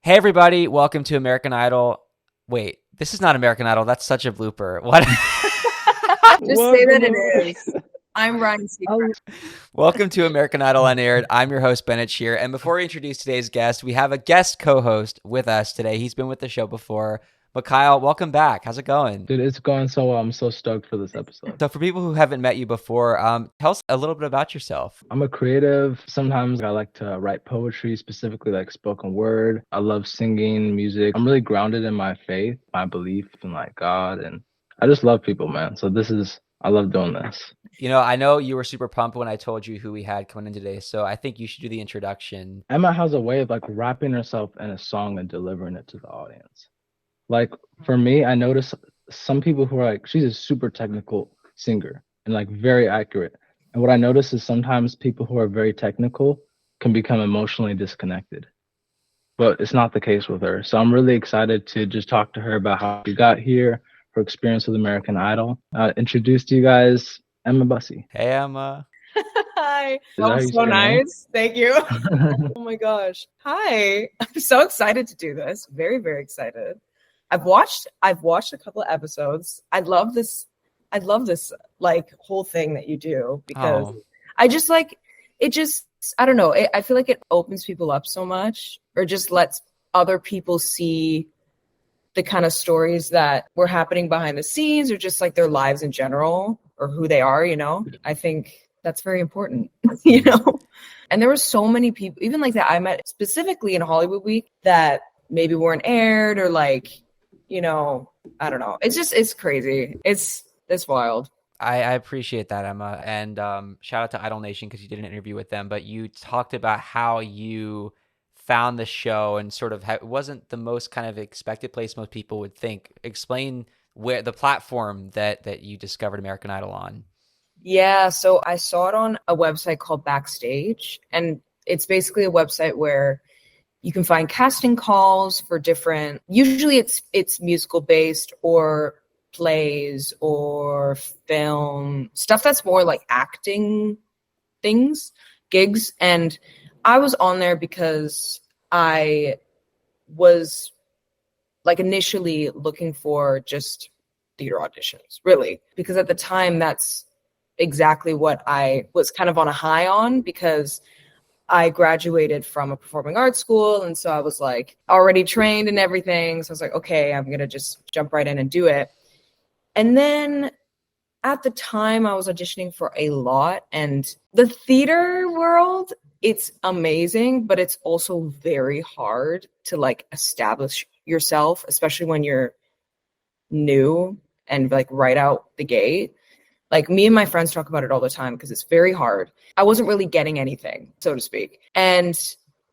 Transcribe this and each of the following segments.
Hey everybody, welcome to American Idol. Wait, this is not American Idol. That's such a blooper. What? Just say that it is. I'm Ryan Seacrest. Welcome to American Idol Unaired. I'm your host, Bennett here. And before we introduce today's guest, we have a guest co-host with us today. He's been with the show before. Mikael, welcome back. How's it going? Dude, it's going so well. I'm so stoked for this episode. So for people who haven't met you before, tell us a little bit about yourself. I'm a creative. Sometimes I like to write poetry, specifically like spoken word. I love singing, music. I'm really grounded in my faith, my belief in like God. And I just love people, man. So I love doing this. You know, I know you were super pumped when I told you who we had coming in today. So I think you should do the introduction. Emma has a way of like wrapping herself in a song and delivering it to the audience. Like for me, I notice some people who are like, she's a super technical singer and like very accurate. And what I notice is sometimes people who are very technical can become emotionally disconnected. But it's not the case with her. So I'm really excited to just talk to her about how she got here, her experience with American Idol. Introduce to you guys Emma Busse. Hey, Emma. Hi. That was so nice. Thank you. Oh my gosh. Hi. I'm so excited to do this. Very, very excited. I've watched a couple of episodes. I love this like whole thing that you do because I just like it. Just I don't know. I feel like it opens people up so much, or just lets other people see the kind of stories that were happening behind the scenes, or just like their lives in general, or who they are. You know, I think that's very important. You know, and there were so many people, even like that I met specifically in Hollywood Week that maybe weren't aired, or like. You know, I don't know. It's crazy. It's wild. I appreciate that, Emma. And shout out to Idol Nation because you did an interview with them. But you talked about how you found the show and sort of it wasn't the most kind of expected place most people would think. Explain where the platform that you discovered American Idol on. Yeah, so I saw it on a website called Backstage. And it's basically a website where you can find casting calls for different, usually it's musical based or plays or film, stuff that's more like acting things, gigs. And I was on there because I was like initially looking for just theater auditions, really, because at the time that's exactly what I was kind of on a high on, because I graduated from a performing arts school. And so I was like already trained and everything. So I was like, okay, I'm going to just jump right in and do it. And then at the time I was auditioning for a lot, and the theater world, it's amazing, but it's also very hard to like establish yourself, especially when you're new and like right out the gate. Like me and my friends talk about it all the time because it's very hard. I wasn't really getting anything, so to speak. And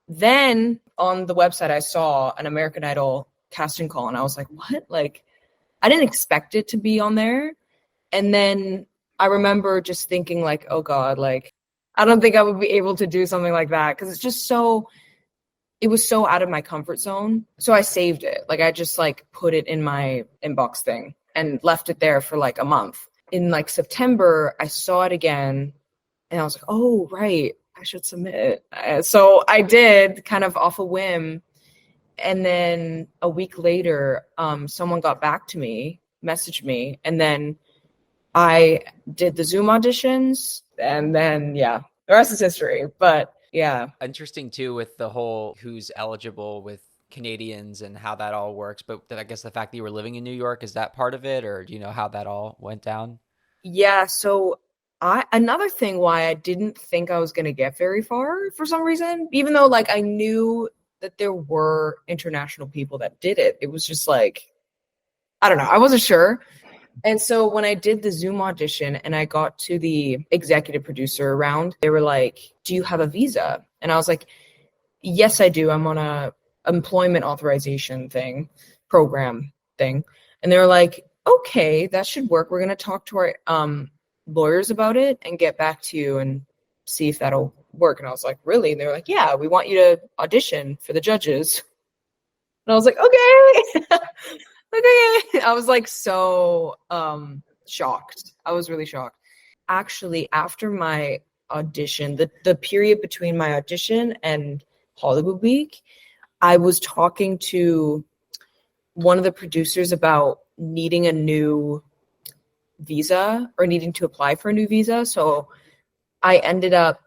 then on the website, I saw an American Idol casting call and I was like, what? Like, I didn't expect it to be on there. And then I remember just thinking like, oh God, like, I don't think I would be able to do something like that because it was so out of my comfort zone. So I saved it. Like I just like put it in my inbox thing and left it there for like a month. In like September, I saw it again and I was like, oh, right, I should submit it. So I did, kind of off a whim. And then a week later, someone got back to me, messaged me, and then I did the Zoom auditions. And then, yeah, the rest is history. But yeah. Interesting too with the whole who's eligible with Canadians and how that all works, but I guess the fact that you were living in New York, is that part of it, or do you know how that all went down? Yeah, so another thing why I didn't think I was going to get very far for some reason, even though like I knew that there were international people that did it, it was just like, I don't know, I wasn't sure. And so when I did the Zoom audition and I got to the executive producer round, they were like, do you have a visa? And I was like, yes, I do. I'm on a employment authorization program thing. And they were like, okay, that should work. We're going to talk to our lawyers about it and get back to you and see if that'll work. And I was like, really? And they were like, yeah, we want you to audition for the judges. And I was like, okay. Okay. I was like so shocked. I was really shocked. Actually, after my audition, the period between my audition and Hollywood Week, I was talking to one of the producers about needing a new visa or needing to apply for a new visa. So I ended up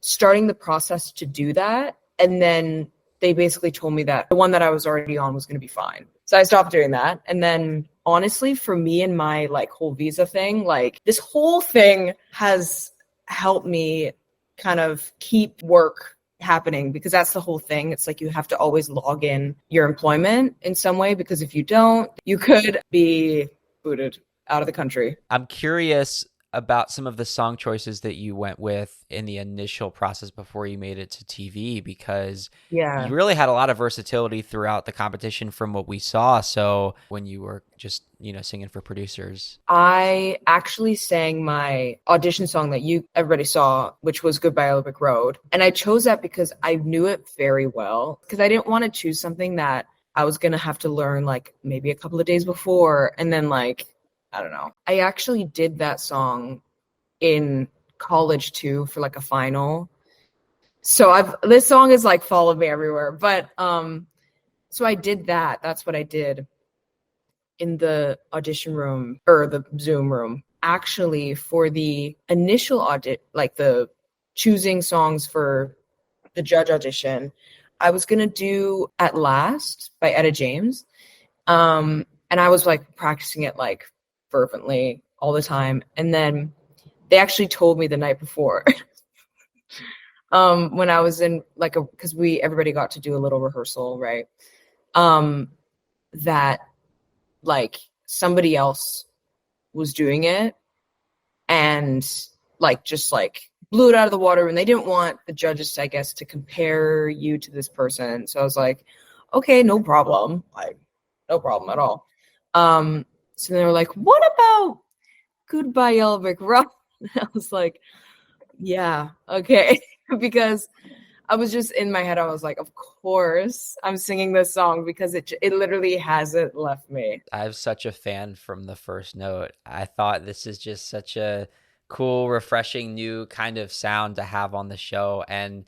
starting the process to do that. And then they basically told me that the one that I was already on was going to be fine. So I stopped doing that. And then honestly, for me and my like whole visa thing, like this whole thing has helped me kind of keep work happening, because that's the whole thing. It's like you have to always log in your employment in some way, because if you don't, you could be booted out of the country. I'm curious about some of the song choices that you went with in the initial process before you made it to TV, because you really had a lot of versatility throughout the competition from what we saw. So when you were just, singing for producers. I actually sang my audition song that everybody saw, which was Goodbye Yellow Brick Road. And I chose that because I knew it very well, because I didn't want to choose something that I was going to have to learn like maybe a couple of days before. And then like, I don't know. I actually did that song in college too for like a final. So this song is like followed me everywhere. But so I did that. That's what I did in the audition room or the Zoom room. Actually, for the initial audit, like the choosing songs for the judge audition, I was gonna do At Last by Etta James. And I was like practicing it like fervently all the time. And then they actually told me the night before when I was in like because everybody got to do a little rehearsal, right? That like somebody else was doing it and like just like blew it out of the water, and they didn't want the judges, I guess, to compare you to this person. So I was like, okay, no problem. Like no problem at all. So they were like, what about Goodbye Yellow Brick Road? I was like, yeah, okay. Because I was just in my head, I was like, of course I'm singing this song, because it literally hasn't left me. I'm such a fan from the first note. I thought this is just such a cool, refreshing, new kind of sound to have on the show. And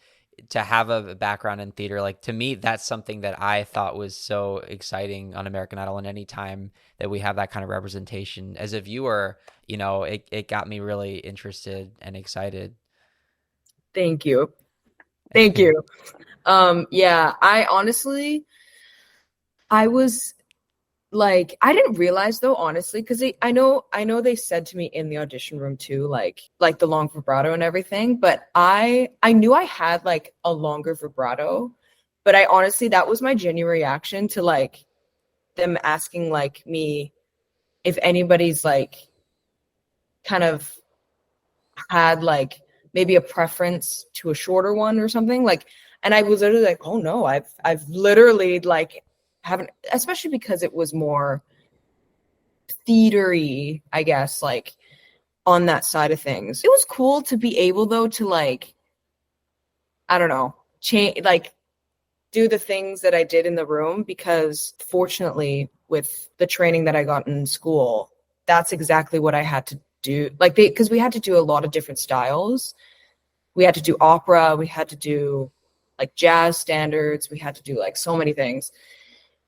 to have a background in theater, like to me, that's something that I thought was so exciting on American Idol. And any time that we have that kind of representation as a viewer, it got me really interested and excited. Thank you. Yeah, I was like, I didn't realize though, honestly, because I know they said to me in the audition room too, like the long vibrato and everything, but I knew I had like a longer vibrato, but I honestly, that was my genuine reaction to like them asking like me if anybody's like kind of had like maybe a preference to a shorter one or something, like, and I was literally like, oh no, I've literally like haven't, especially because it was more theatery, I guess, like on that side of things. It was cool to be able though to like, I don't know, change, like do the things that I did in the room, because fortunately with the training that I got in school, that's exactly what I had to do. Like because we had to do a lot of different styles. We had to do opera, we had to do like jazz standards, we had to do like so many things.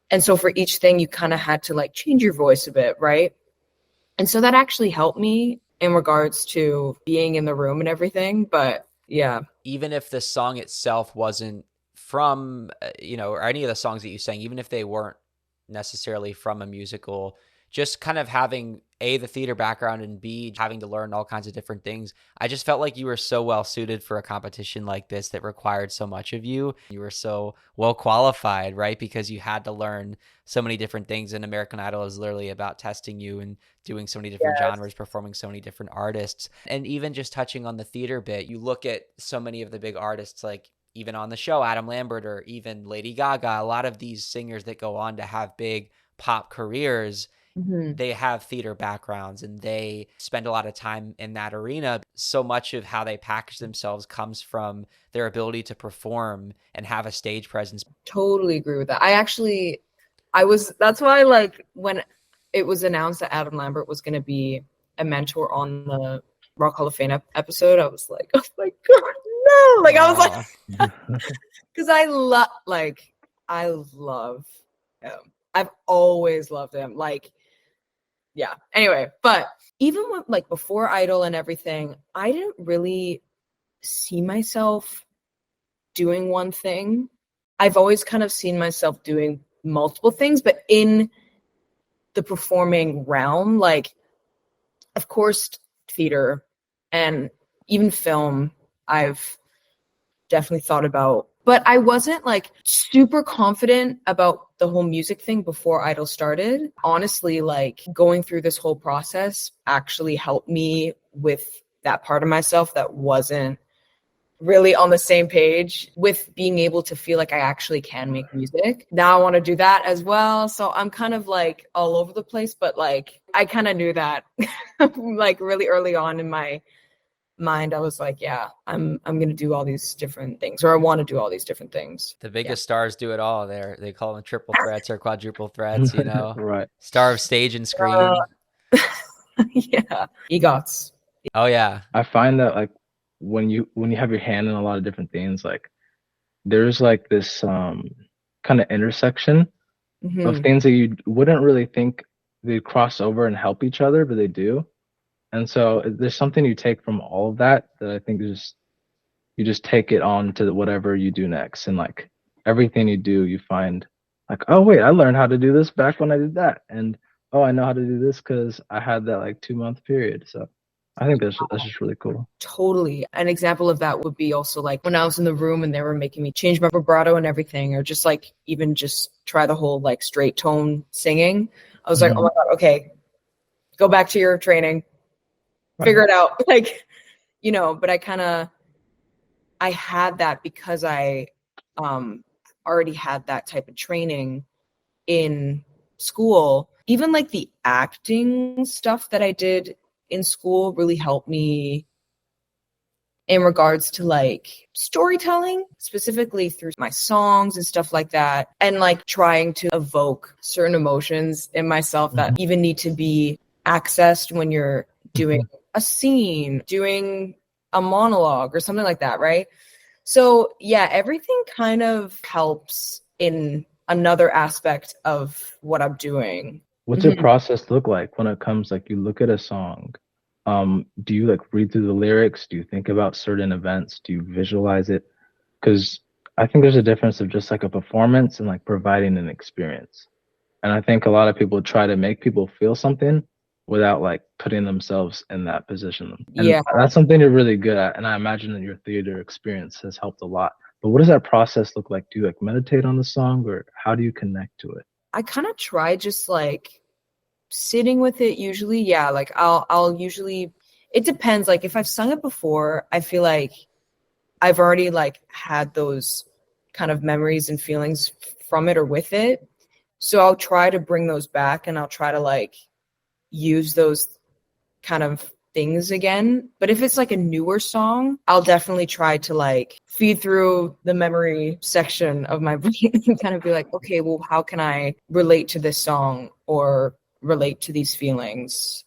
And so for each thing, you kind of had to like change your voice a bit, right? And so that actually helped me in regards to being in the room and everything. But yeah. Even if the song itself wasn't from, or any of the songs that you sang, even if they weren't necessarily from a musical, just kind of having A, the theater background, and B, having to learn all kinds of different things. I just felt like you were so well suited for a competition like this that required so much of you. You were so well qualified, right? Because you had to learn so many different things. And American Idol is literally about testing you and doing so many different genres, performing so many different artists. And even just touching on the theater bit, you look at so many of the big artists, like even on the show, Adam Lambert or even Lady Gaga, a lot of these singers that go on to have big pop careers, they have theater backgrounds and they spend a lot of time in that arena. So much of how they package themselves comes from their ability to perform and have a stage presence. Totally agree with that. That's why like when it was announced that Adam Lambert was going to be a mentor on the Rock Hall of Fame episode, I was like, oh my God, no. Like I was like, because I love him. I've always loved him. Like, yeah. Anyway, but even with, like, before Idol and everything, I didn't really see myself doing one thing. I've always kind of seen myself doing multiple things, but in the performing realm, like, of course, theater and even film, I've definitely thought about, but I wasn't like super confident about the whole music thing before Idol started. Honestly, like, going through this whole process actually helped me with that part of myself that wasn't really on the same page with being able to feel like I actually can make music. Now I want to do that as well. So I'm kind of like all over the place, but like I kind of knew that like really early on in my mind. I was like, yeah, I'm going to do all these different things, or I want to do all these different things. The biggest stars do it all. They call them triple threats or quadruple threats, you know. Right. Star of stage and screen. Yeah. EGOTs. Oh yeah. I find that like when you have your hand in a lot of different things, like there's like this kind of intersection of things that you wouldn't really think they'd cross over and help each other, but they do. And so there's something you take from all of that I think is you just take it on to whatever you do next. And like everything you do, you find like, oh wait, I learned how to do this back when I did that. And oh, I know how to do this because I had that like 2-month period. So I think that's just really cool. Totally. An example of that would be also like when I was in the room and they were making me change my vibrato and everything, or just like even just try the whole like straight tone singing. I was like, oh my God, okay, go back to your training, figure it out. Like, you know, but I had that because I already had that type of training in school. Even like the acting stuff that I did in school really helped me in regards to like storytelling, specifically through my songs and stuff like that, and like trying to evoke certain emotions in myself that even need to be accessed when you're doing a scene, doing a monologue or something like that, right? So yeah, everything kind of helps in another aspect of what I'm doing. What's your process look like when it comes, like, you look at a song? Do you like read through the lyrics? Do you think about certain events? Do you visualize it? Because I think there's a difference of just like a performance and like providing an experience. And I think a lot of people try to make people feel something without like putting themselves in that position. And Yeah. that's something you're really good at. And I imagine that your theater experience has helped a lot. But what does that process look like? Do you like meditate on the song, or how do you connect to it? I kind of try just like sitting with it usually. Yeah, like I'll usually, it depends. Like if I've sung it before, I feel like I've already like had those kind of memories and feelings from it or with it. So I'll try to bring those back, and I'll try to like use those kind of things again. But if it's like a newer song, I'll definitely try to like feed through the memory section of my brain and kind of be like, okay, well, how can I relate to this song or relate to these feelings,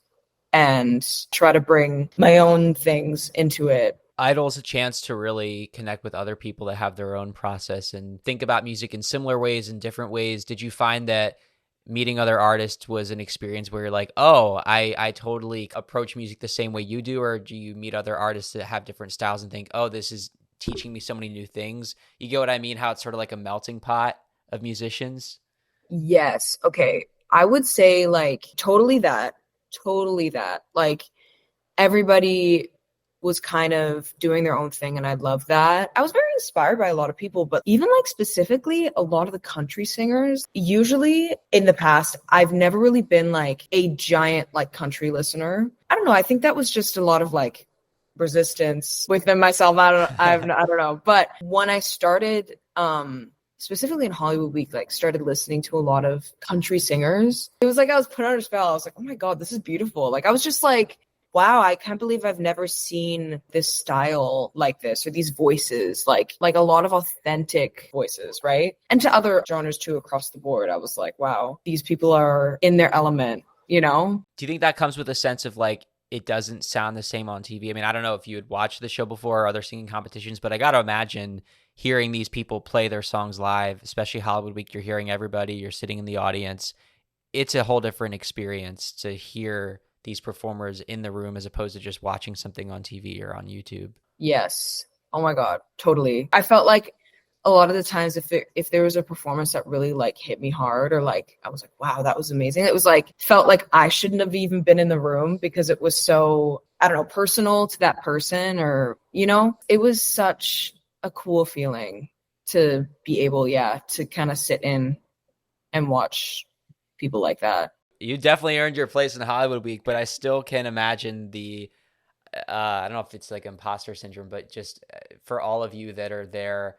and try to bring my own things into it. Idol's a chance to really connect with other people that have their own process and think about music in similar ways and different ways. Did you find that meeting other artists was an experience where you're like, oh, I totally approach music the same way you do? Or do you meet other artists that have different styles and think, oh, this is teaching me so many new things? You get what I mean? How it's sort of like a melting pot of musicians? Yes. Okay. I would say like totally that. Like everybody was kind of doing their own thing, and I love that. I was very inspired by a lot of people, but even like specifically a lot of the country singers, usually in the past, I've never really been like a giant like country listener. I don't know. I think that was just a lot of like resistance within myself. I don't know. But when I started, specifically in Hollywood Week, like started listening to a lot of country singers, it was like I was put under a spell. I was like, oh my God, this is beautiful. Like I was just like, wow, I can't believe I've never seen this style like this, or these voices, like a lot of authentic voices, right? And to other genres too across the board. I was like, wow, these people are in their element, you know? Do you think that comes with a sense of like, it doesn't sound the same on TV? I mean, I don't know if you had watched the show before or other singing competitions, but I got to imagine hearing these people play their songs live, especially Hollywood Week, you're hearing everybody, you're sitting in the audience. It's a whole different experience to hear these performers in the room as opposed to just watching something on TV or on YouTube. Yes. Oh my God, totally. I felt like a lot of the times if there was a performance that really like hit me hard, or like I was like, wow, that was amazing. It was like, felt like I shouldn't have even been in the room because it was so, I don't know, personal to that person, or, you know, it was such a cool feeling to be able, to kind of sit in and watch people like that. You definitely earned your place in Hollywood Week, but I still can imagine the I don't know if it's like imposter syndrome, but just for all of you that are there,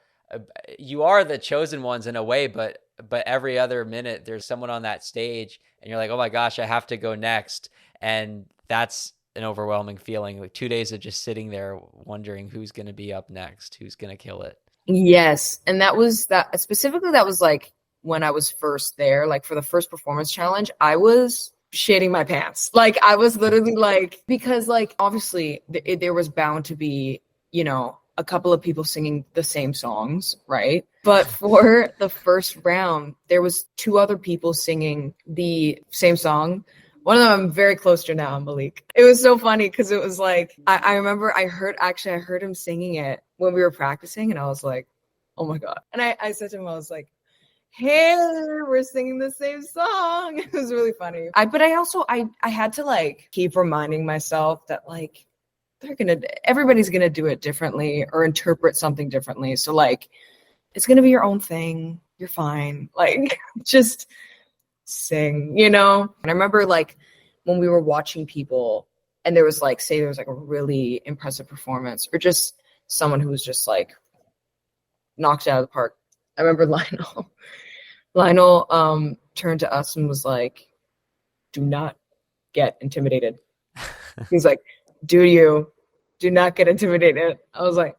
you are the chosen ones in a way, but every other minute there's someone on that stage and you're like, oh my gosh, I have to go next. And that's an overwhelming feeling. Like 2 days of just sitting there wondering who's going to be up next, who's going to kill it. Yes. And that was like when I was first there, like for the first performance challenge, I was shitting my pants. Like I was literally like, because like obviously there was bound to be, you know, a couple of people singing the same songs, right? But for the first round, there was 2 other people singing the same song. One of them I'm very close to now, Malik. It was so funny because it was like, I remember I heard him singing it when we were practicing, and I was like, oh my God. And I said to him, I was like, hey, we're singing the same song. It was really funny. But I had to like keep reminding myself that like everybody's gonna do it differently or interpret something differently. So like it's gonna be your own thing. You're fine. Like just sing, you know? And I remember like when we were watching people and there was like, say there was like a really impressive performance or just someone who was just like knocked out of the park. I remember Lionel turned to us and was like, do not get intimidated. He's like, do not get intimidated. I was like,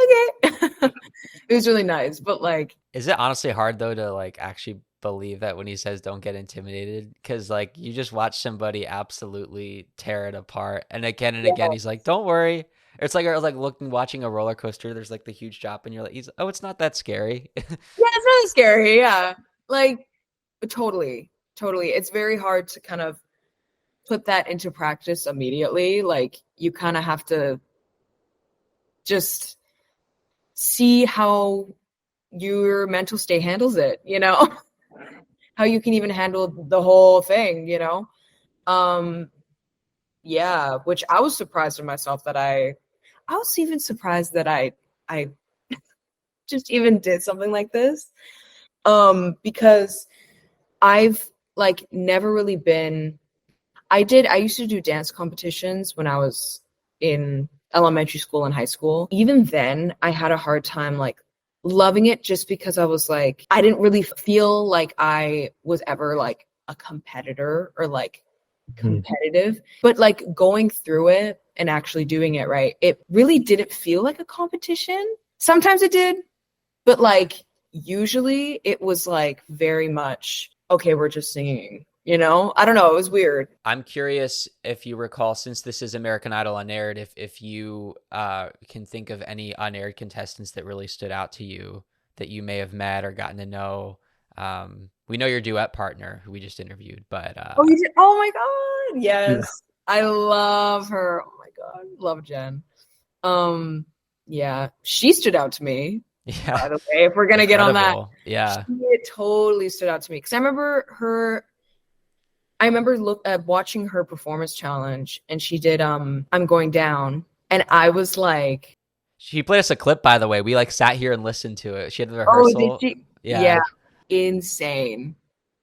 okay. It was really nice, but like, is it honestly hard though to like actually believe that when he says don't get intimidated? Because like you just watch somebody absolutely tear it apart, and again he's like, don't worry. It's like watching a roller coaster. There's like the huge drop, and you're like, it's not that scary. Yeah, it's really scary. Yeah, like totally. It's very hard to kind of put that into practice immediately. Like you kind of have to just see how your mental state handles it, you know, how you can even handle the whole thing, you know? Yeah, which I was surprised in myself that I was even surprised that I just even did something like this. Because I've like never really been, I used to do dance competitions when I was in elementary school and high school. Even then I had a hard time like loving it just because I was like, I didn't really feel like I was ever like a competitor or like competitive, but like going through it and actually doing it right, it really didn't feel like a competition. Sometimes it did, but like usually it was like very much, okay, we're just singing, you know? I don't know. It was weird. I'm curious if you recall, since this is American Idol Unaired, if you can think of any unaired contestants that really stood out to you that you may have met or gotten to know. We know your duet partner who we just interviewed, but Oh, you did? Oh my God. Yes. Yeah. I love her. Oh my God. Love Jen. Yeah, she stood out to me. Yeah. By the way, if we're gonna get on that, yeah, it totally stood out to me because I remember watching her performance challenge, and she did I'm Going Down, and I was like, she played us a clip, by the way. We like sat here and listened to it. She had the rehearsal. Oh, did she? Yeah, insane.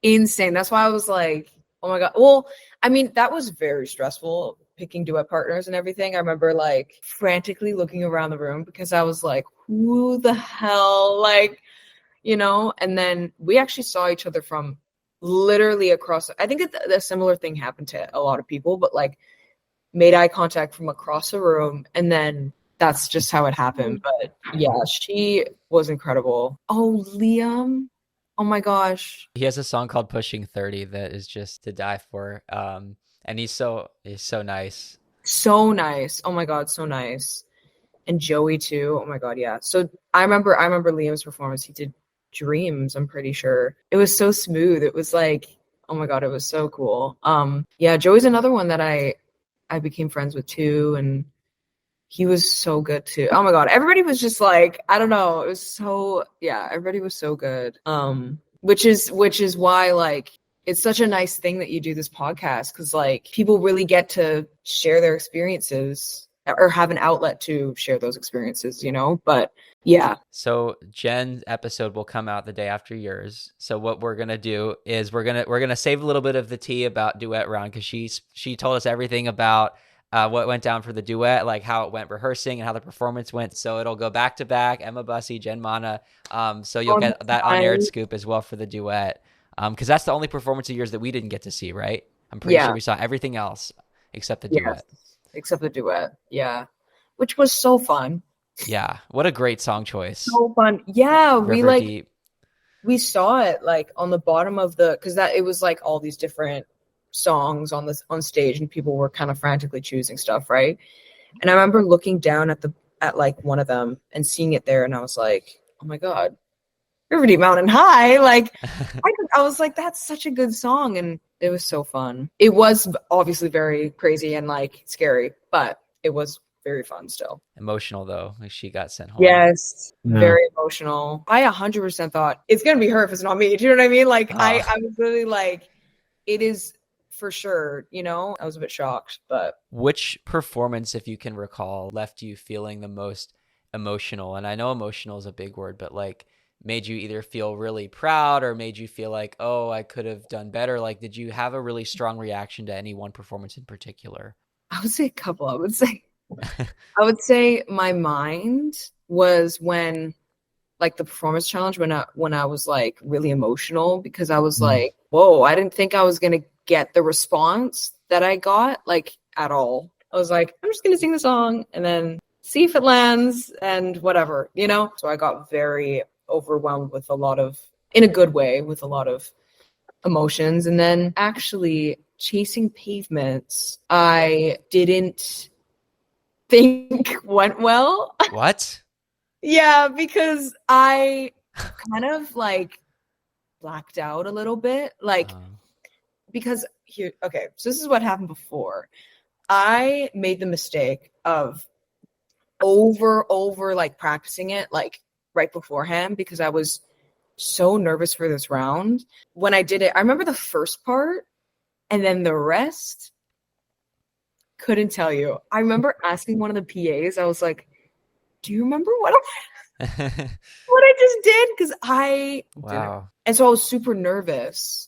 That's why I was like, oh my God. Well, I mean, that was very stressful picking duet partners and everything. I remember like frantically looking around the room because I was like, who the hell, like, you know? And then we actually saw each other from literally across. I think a similar thing happened to a lot of people, but like made eye contact from across the room, and then that's just how it happened. But yeah, she was incredible. Oh, Liam. Oh my gosh. He has a song called Pushing 30 that is just to die for. And he's so nice. So nice. Oh my God, so nice. and Joey too. Oh my God, yeah. So I remember Liam's performance. He did Dreams, I'm pretty sure. It was so smooth. It was like, oh my God, it was so cool. Yeah, Joey's another one that I became friends with too, and he was so good too. Oh my God, everybody was just like, I don't know. It was so, yeah, everybody was so good. Which is why like it's such a nice thing that you do this podcast, because like people really get to share their experiences or have an outlet to share those experiences, you know? But yeah. So Jen's episode will come out the day after yours. So what we're gonna do is we're gonna save a little bit of the tea about duet round, because she told us everything about what went down for the duet, like how it went rehearsing and how the performance went. So it'll go back to back, Emma Busse, Jen Mana. So you'll get that unaired scoop as well for the duet. Because that's the only performance of yours that we didn't get to see, right? I'm pretty sure we saw everything else except the duet. Except the duet, yeah. Which was so fun. Yeah, what a great song choice. So fun. Yeah, River Deep. We saw it like on the bottom of because it was like all these different songs on stage, and people were kind of frantically choosing stuff, right? And I remember looking down at like one of them and seeing it there, and I was like, oh my God, River Deep Mountain High. Like I was like, that's such a good song, and it was so fun. It was obviously very crazy and like scary, but it was very fun still. Emotional though, like she got sent home. Yes, very emotional. I 100% thought it's gonna be her if it's not me. Do you know what I mean? Like I was really like, it is for sure. You know, I was a bit shocked. But which performance, if you can recall, left you feeling the most emotional? And I know emotional is a big word, but like made you either feel really proud or made you feel like, oh, I could have done better? Like, did you have a really strong reaction to any one performance in particular? I would say a couple. I would say my mind was when like the performance challenge, when I was like really emotional, because I was like, whoa, I didn't think I was gonna get the response that I got like at all. I was like, I'm just gonna sing the song and then see if it lands and whatever, you know? So I got very overwhelmed with in a good way, with a lot of emotions. And then actually Chasing Pavements, I didn't think went well. What? Yeah, because I kind of like blacked out a little bit, like because here, okay, so this is what happened before. I made the mistake of over like practicing it like right beforehand, because I was so nervous for this round. When I did it, I remember the first part, and then the rest couldn't tell you. I remember asking one of the PAs, I was like, do you remember what I just did? Because I didn't. And so I was super nervous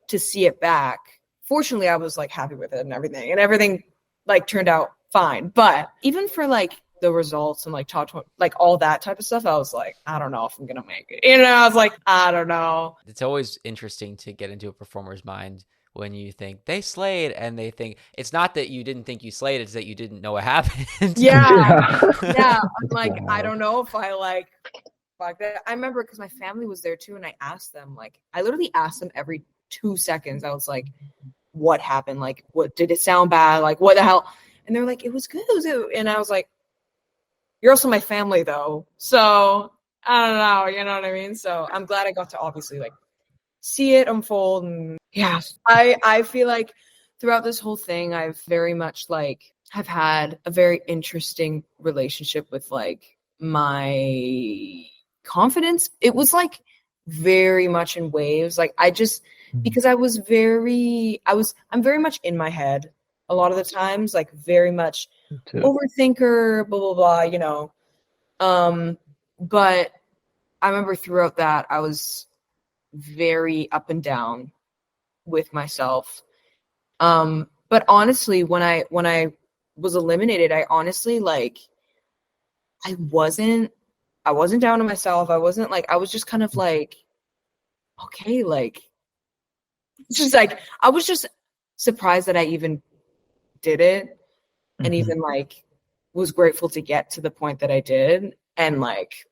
to see it back. Fortunately, I was like happy with it and everything like turned out fine. But even for like the results and like top 20, like all that type of stuff, I was like, I don't know if I'm gonna make it. You know, I was like, I don't know. It's always interesting to get into a performer's mind when you think they slayed, and they think it's not that you didn't think you slayed, it's that you didn't know what happened. Yeah. I'm like, I don't know if I like that. I remember because my family was there too, and I asked them, like, I literally asked them every 2 seconds. I was like, what happened? Like, what did it sound bad? Like, what the hell? And they're like, it was good. And I was like, you're also my family though. So I don't know, you know what I mean? So I'm glad I got to obviously like see it unfold. And yeah, I feel like throughout this whole thing, I've very much like have had a very interesting relationship with like my confidence. It was like very much in waves. Like I just, because I'm very much in my head a lot of the times, like very much overthinker, blah, blah, blah, you know. But I remember throughout that, I was very up and down with myself. But honestly, when I was eliminated, I honestly like, I wasn't down on myself. I wasn't like, I was just kind of like, okay, like, it's just like, I was just surprised that I even did it, and even like was grateful to get to the point that I did, and like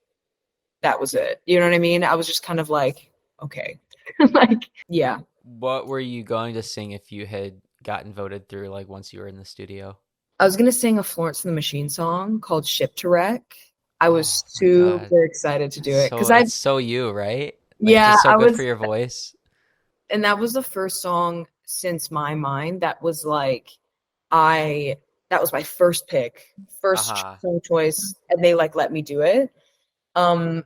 that was it, you know what I mean? I was just kind of like, okay. Like, yeah. What were you going to sing if you had gotten voted through, like once you were in the studio? I was gonna sing a Florence and the Machine song called "Ship to Wreck." I was Oh my God. super excited to do it because It's so you, right? Like yeah, just so I good for was, your voice. and that was the first song since My Mind that was like I that was my first pick, first Uh-huh. song choice, and they like let me do it. Um,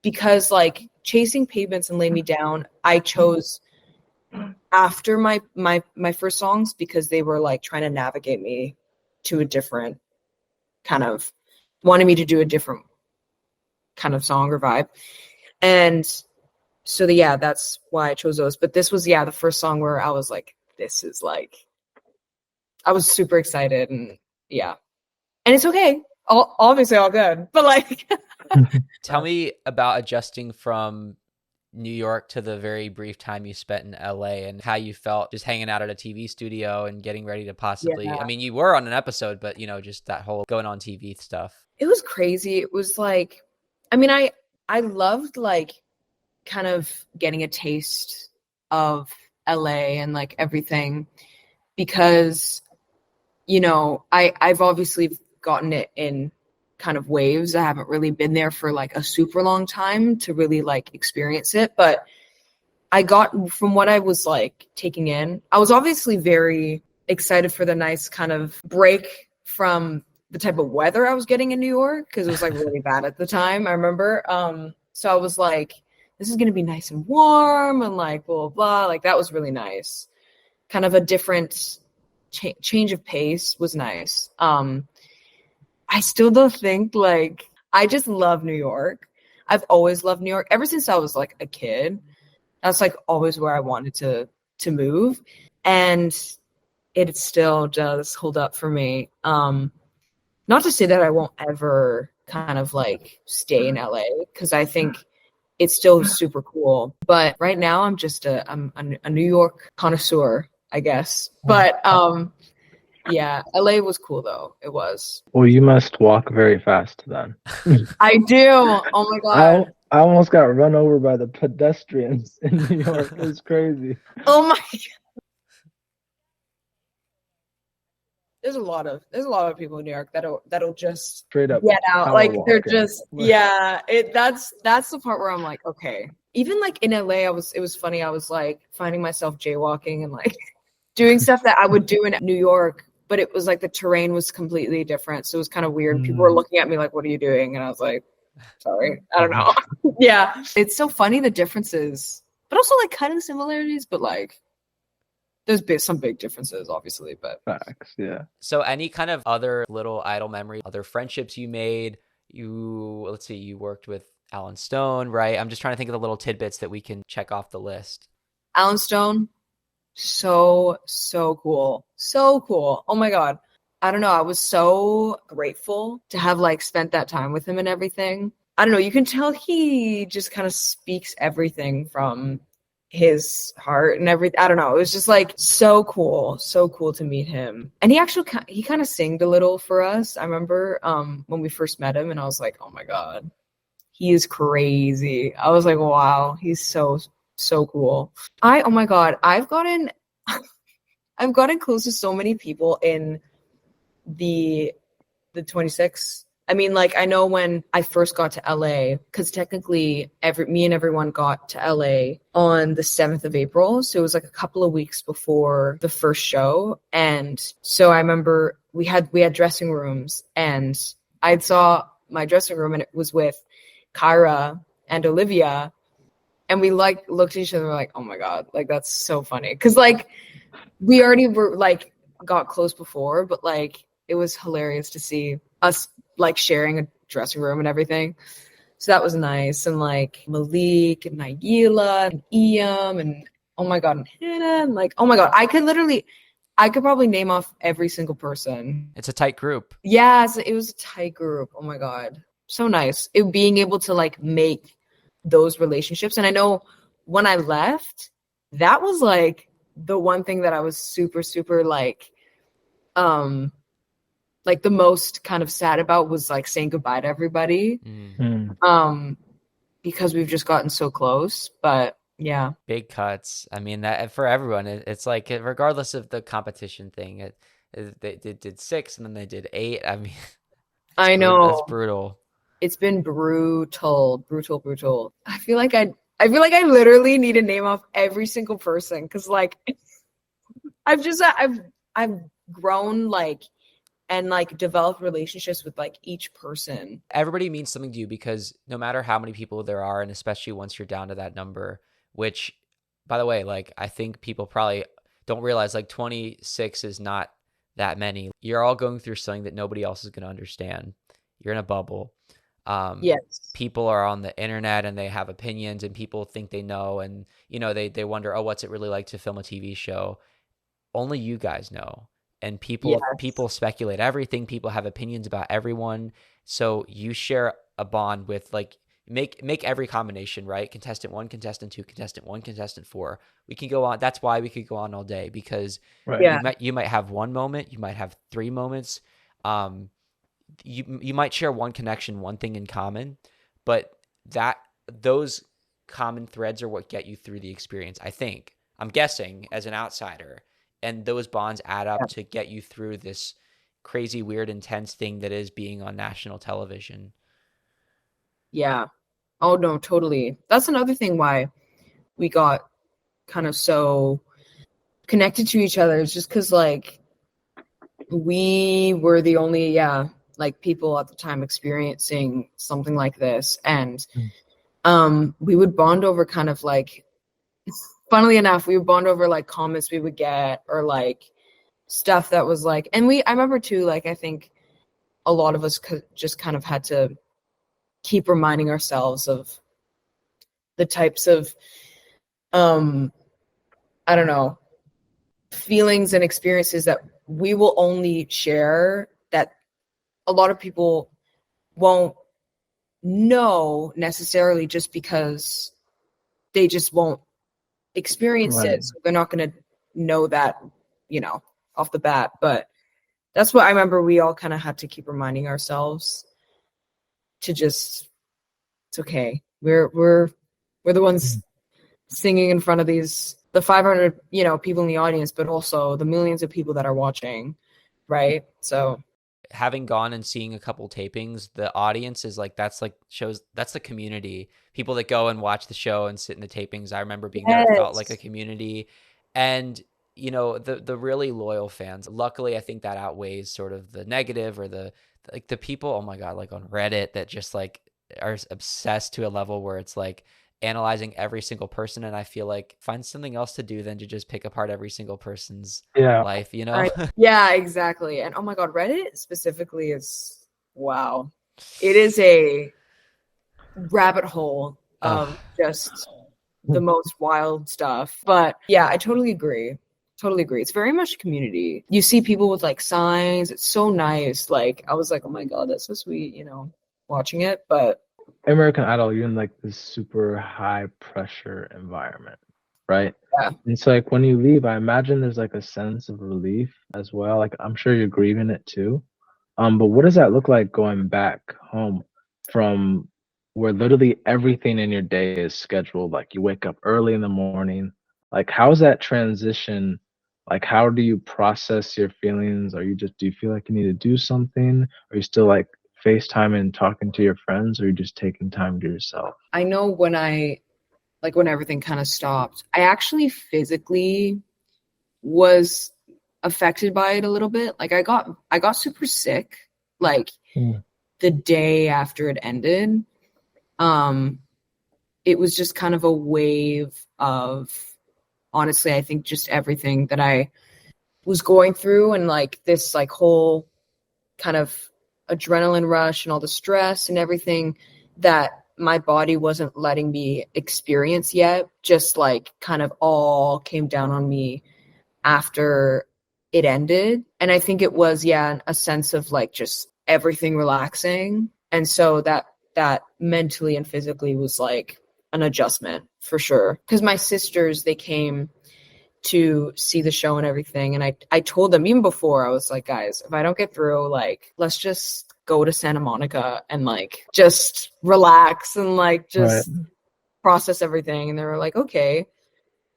because like Chasing Pavements and Lay Me Down, I chose after my first songs because they were like trying to navigate me to a different kind of wanted me to do a different kind of song or vibe. And so yeah, that's why I chose those. But this was the first song where I was like, this is like I was super excited and yeah. And it's okay. Obviously all good. But like Tell me about adjusting from New York to the very brief time you spent in LA and how you felt just hanging out at a TV studio and getting ready to possibly, I yeah. mean, you were on an episode, but just that whole going on TV stuff. It was crazy. It was like I mean I loved like kind of getting a taste of LA and like everything because I've obviously gotten it in kind of waves. I haven't really been there for like a super long time to really like experience it, but I got from what I was like taking in, I was obviously very excited for the nice kind of break from the type of weather I was getting in New York because it was like really bad at the time. I remember. So I was like, this is gonna be nice and warm and like blah blah blah. Like that was really nice. Kind of a different change of pace was nice. I still don't think like I just love New York. I've always loved New York ever since I was like a kid. That's like always where I wanted to move, and it still does hold up for me. Not to say that I won't ever kind of like stay in LA because I think it's still super cool. But right now I'm just I'm a New York connoisseur, I guess. But yeah, LA was cool though. It was. Well, you must walk very fast then. I do. Oh my I god. I almost got run over by the pedestrians in New York. It was crazy. Oh my. There's a lot of people in New York that'll just Straight up get out. power Like they're walking. just that's the part where I'm like, okay. Even like in LA, it was funny. I was like finding myself jaywalking and like doing stuff that I would do in New York, but it was like the terrain was completely different. So it was kind of weird. People were looking at me like, what are you doing? And I was like, sorry, I don't know. Yeah. It's so funny the differences, but also like kind of similarities, but like there's some big differences, obviously, but Facts, yeah. So any kind of other little idol memory, other friendships you made, let's see, you worked with Alan Stone, right? I'm just trying to think of the little tidbits that we can check off the list. Alan Stone, so cool. So cool. Oh my God. I don't know. I was so grateful to have like spent that time with him and everything. I don't know. You can tell he just kind of speaks everything from his heart and everything. I don't know. It was just like so cool to meet him. And he kind of singed a little for us. I remember when we first met him, and I was like, oh my God, he is crazy. I was like, wow, he's so cool. Oh my God, I've gotten close to so many people in the 26. I mean, like, I know when I first got to LA, because technically me and everyone got to LA on the 7th of April. So it was like a couple of weeks before the first show. And so I remember we had dressing rooms, and I saw my dressing room and it was with Kyra and Olivia. And we like looked at each other and were like, oh my God, like that's so funny. Cause like we already were like got close before, but like it was hilarious to see us like sharing a dressing room and everything. So that was nice. And like Malik and Nayila and Iam and oh my God, and Hannah and like, oh my God, I could probably name off every single person. It's a tight group. Yeah, it was a tight group. Oh my God. So nice. Being able to like make those relationships. And I know when I left, that was like the one thing that I was super, super like the most kind of sad about was like saying goodbye to everybody. Because we've just gotten so close. But yeah. Big cuts. I mean, that for everyone, it's like regardless of the competition thing, They did 6 and then they did 8. I mean, I that's know. brutal. It's been brutal. I feel like I literally need to name off every single person because like I've grown like and like developed relationships with like each person. Everybody means something to you because no matter how many people there are, and especially once you're down to that number, which by the way, like I think people probably don't realize like 26 is not that many. You're all going through something that nobody else is going to understand. You're in a bubble. Yes. People are on the internet and they have opinions and people think they know, and they wonder, oh, what's it really like to film a TV show? Only you guys know. And people Yes. speculate everything. People have opinions about everyone. So you share a bond with like make every combination, right? Contestant 1, contestant 2, contestant 1, contestant 4. We can go on. That's why we could go on all day because Right. Yeah. you might have one moment, you might have 3 moments. You might share one connection, one thing in common, but those common threads are what get you through the experience, I think. I'm guessing as an outsider. And those bonds add up to get you through this crazy, weird, intense thing that is being on national television. Yeah. Oh no, totally. That's another thing why we got kind of so connected to each other. It's just because like we were the only like people at the time experiencing something like this, and we would bond over kind of like, funnily enough, we would bond over like comments we would get or like stuff that was like, and I remember too, like I think a lot of us just kind of had to keep reminding ourselves of the types of I don't know, feelings and experiences that we will only share, that a lot of people won't know necessarily just because they just won't experience Right. it. So they're not going to know that, off the bat. But that's what I remember we all kind of had to keep reminding ourselves to just, it's okay. We're the ones singing in front of the 500, people in the audience, but also the millions of people that are watching. Right. So having gone and seeing a couple tapings, the audience is like, that's the community. People that go and watch the show and sit in the tapings. I remember being there. It felt like a community. And, the really loyal fans, luckily, I think that outweighs sort of the negative or the people, oh my God, like on Reddit that just like are obsessed to a level where it's like analyzing every single person. And I feel like find something else to do than to just pick apart every single person's life, Yeah, exactly. And oh my God, Reddit specifically is, wow. It is a rabbit hole of just the most wild stuff. But yeah, I totally agree. It's very much community. You see people with like signs. It's so nice. Like I was like, oh my God, that's so sweet, watching it. But American Idol, you're in like this super high pressure environment, right? Yeah. And so like when you leave, I imagine there's like a sense of relief as well. Like I'm sure you're grieving it too. But what does that look like going back home from where literally everything in your day is scheduled? Like you wake up early in the morning. Like how's that transition? Like how do you process your feelings? Do you feel like you need to do something? Are you still like FaceTime and talking to your friends, or are you just taking time to yourself? I know when everything kind of stopped, I actually physically was affected by it a little bit. Like I got super sick like the day after it ended. It was just kind of a wave of, honestly, I think just everything that I was going through, and like this like whole kind of adrenaline rush and all the stress and everything that my body wasn't letting me experience yet, just like kind of all came down on me after it ended. And I think it was, a sense of like just everything relaxing. And so that mentally and physically was like an adjustment for sure. Because my sisters, they came to see the show and everything. And I told them even before, I was like, guys, if I don't get through, like, let's just go to Santa Monica and like just relax and like just process everything. And they were like, okay.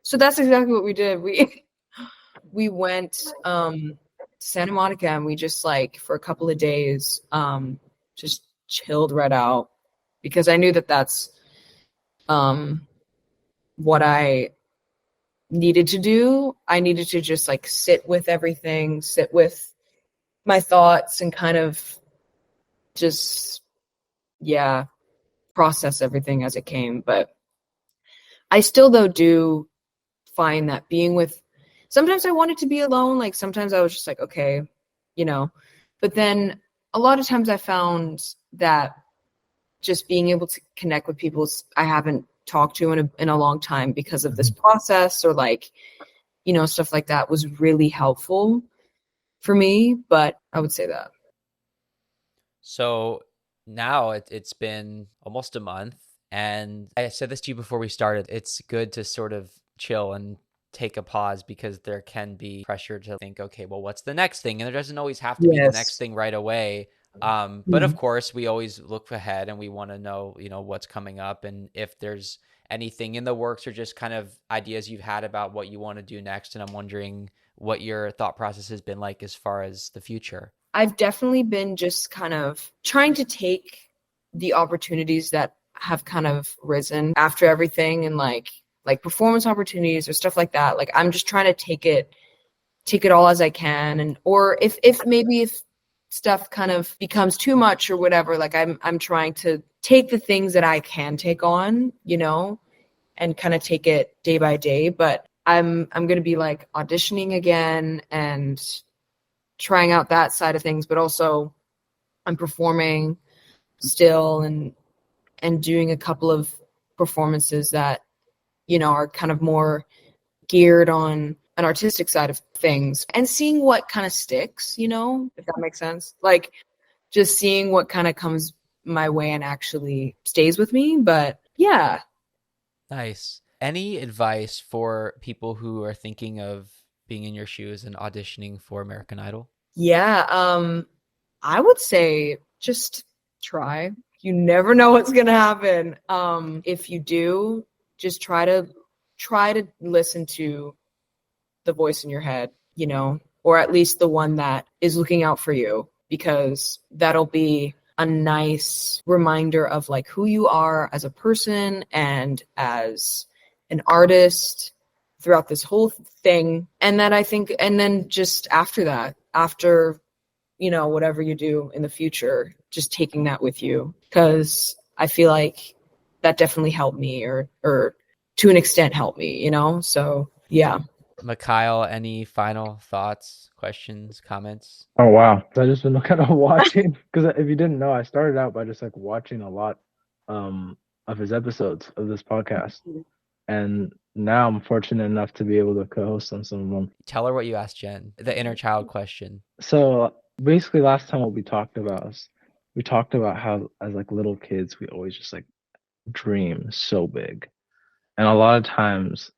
So that's exactly what we did. We went to Santa Monica, and we just like for a couple of days just chilled right out, because I knew that that's what I needed to do. I needed to just like sit with everything, sit with my thoughts, and kind of just process everything as it came. But I still though do find that being with, sometimes I wanted to be alone, like sometimes I was just like, okay, but then a lot of times I found that just being able to connect with people I haven't talked to in a long time because of this process, or like, stuff like that, was really helpful for me. But I would say that. So now it's been almost a month, and I said this to you before we started. It's good to sort of chill and take a pause, because there can be pressure to think, okay, well, what's the next thing? And there doesn't always have to be the next thing right away. But of course, we always look ahead and we want to know, what's coming up, and if there's anything in the works or just kind of ideas you've had about what you want to do next. And I'm wondering what your thought process has been like as far as the future. I've definitely been just kind of trying to take the opportunities that have kind of risen after everything, and like performance opportunities or stuff like that. Like I'm just trying to take it all as I can. And or if stuff kind of becomes too much or whatever, like I'm trying to take the things that I can take on, and kind of take it day by day. But I'm going to be like auditioning again and trying out that side of things, but also I'm performing still and doing a couple of performances that, are kind of more geared on an artistic side of things, and seeing what kind of sticks, if that makes sense. Like just seeing what kind of comes my way and actually stays with me. But yeah. Nice. Any advice for people who are thinking of being in your shoes and auditioning for American Idol? Yeah. I would say just try. You never know what's going to happen. If you do, just try to listen to the voice in your head, or at least the one that is looking out for you, because that'll be a nice reminder of like who you are as a person and as an artist throughout this whole thing. And then I think, and then just after whatever you do in the future, just taking that with you, because I feel like that definitely helped me, or to an extent helped me, so yeah. Mikael, any final thoughts, questions, comments? Oh wow! So I just been kind of watching, because if you didn't know, I started out by just like watching a lot of his episodes of this podcast, and now I'm fortunate enough to be able to co-host on some of them. Tell her what you asked Jen, the inner child question. So basically, last time what we talked about how as like little kids we always just like dream so big, and a lot of times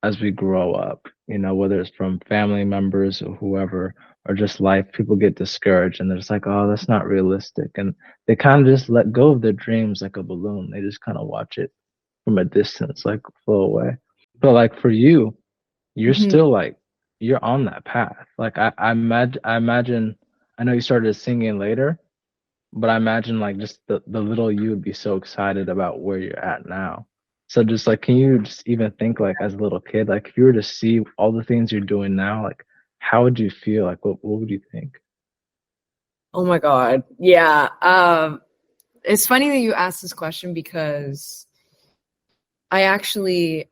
as we grow up, whether it's from family members or whoever, or just life, people get discouraged and they're just like, oh, that's not realistic. And they kind of just let go of their dreams like a balloon. They just kind of watch it from a distance, like flow away. But like for you, you're still like, you're on that path. Like I imagine, I know you started singing later, but I imagine like just the little you would be so excited about where you're at now. So just like, can you just even think like as a little kid, like if you were to see all the things you're doing now, like how would you feel? Like what would you think? Oh my God. Yeah. It's funny that you asked this question, because I actually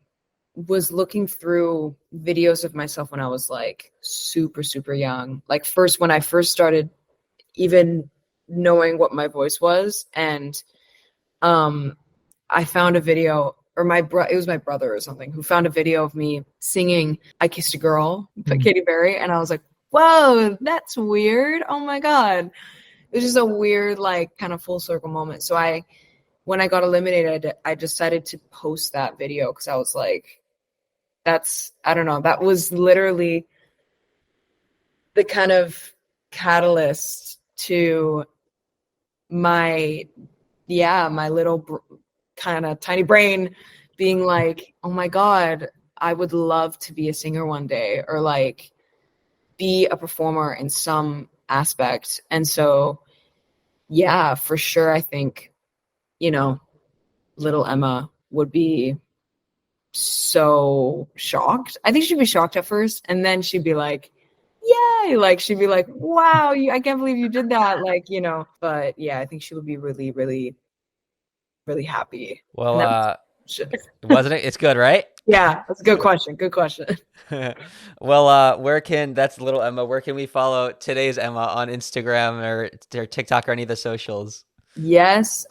was looking through videos of myself when I was like super, super young. Like when I first started even knowing what my voice was. And I found a video, or it was my brother or something, who found a video of me singing I Kissed a Girl by Katy Perry. And I was like, whoa, that's weird. Oh my God. It was just a weird, like kind of full circle moment. So when I got eliminated, I decided to post that video, because I was like, I don't know, that was literally the kind of catalyst to my little kind of tiny brain being like, oh my God, I would love to be a singer one day, or like be a performer in some aspect. And so, yeah, for sure, I think, little Emma would be so shocked. I think she'd be shocked at first, and then she'd be like, yay, like she'd be like, wow, I can't believe you did that, like, but yeah, I think she would be really, really, really happy. Well, wasn't it? It's good, right? Yeah, that's a good question. Good question. Well, that's little Emma. Where can we follow today's Emma on Instagram or TikTok or any of the socials? Yes.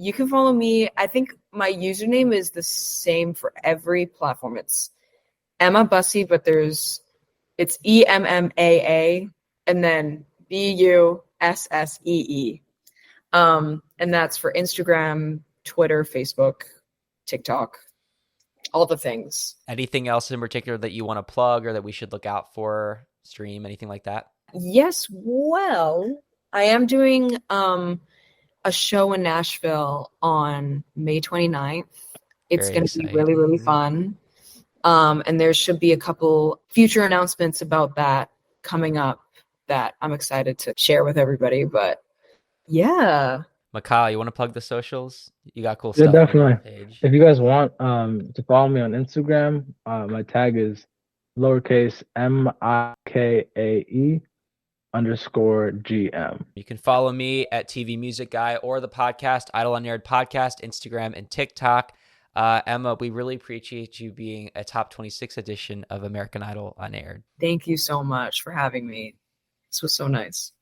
You can follow me. I think my username is the same for every platform. It's Emma Busse, but it's EMMAA and then BUSSEE. And that's for Instagram, Twitter, Facebook, TikTok, all the things. Anything else in particular that you want to plug or that we should look out for, stream, anything like that? Yes. Well, I am doing a show in Nashville on May 29th. It's going to be really, really fun. And there should be a couple future announcements about that coming up that I'm excited to share with everybody. But yeah. Mikael, you want to plug the socials? You got cool stuff. Yeah, definitely. If you guys want to follow me on Instagram, my tag is lowercase MIKAE_GM. You can follow me at TV Music Guy or the podcast, Idol Unaired Podcast, Instagram and TikTok. Emma, we really appreciate you being a top 26 edition of American Idol Unaired. Thank you so much for having me. This was so nice.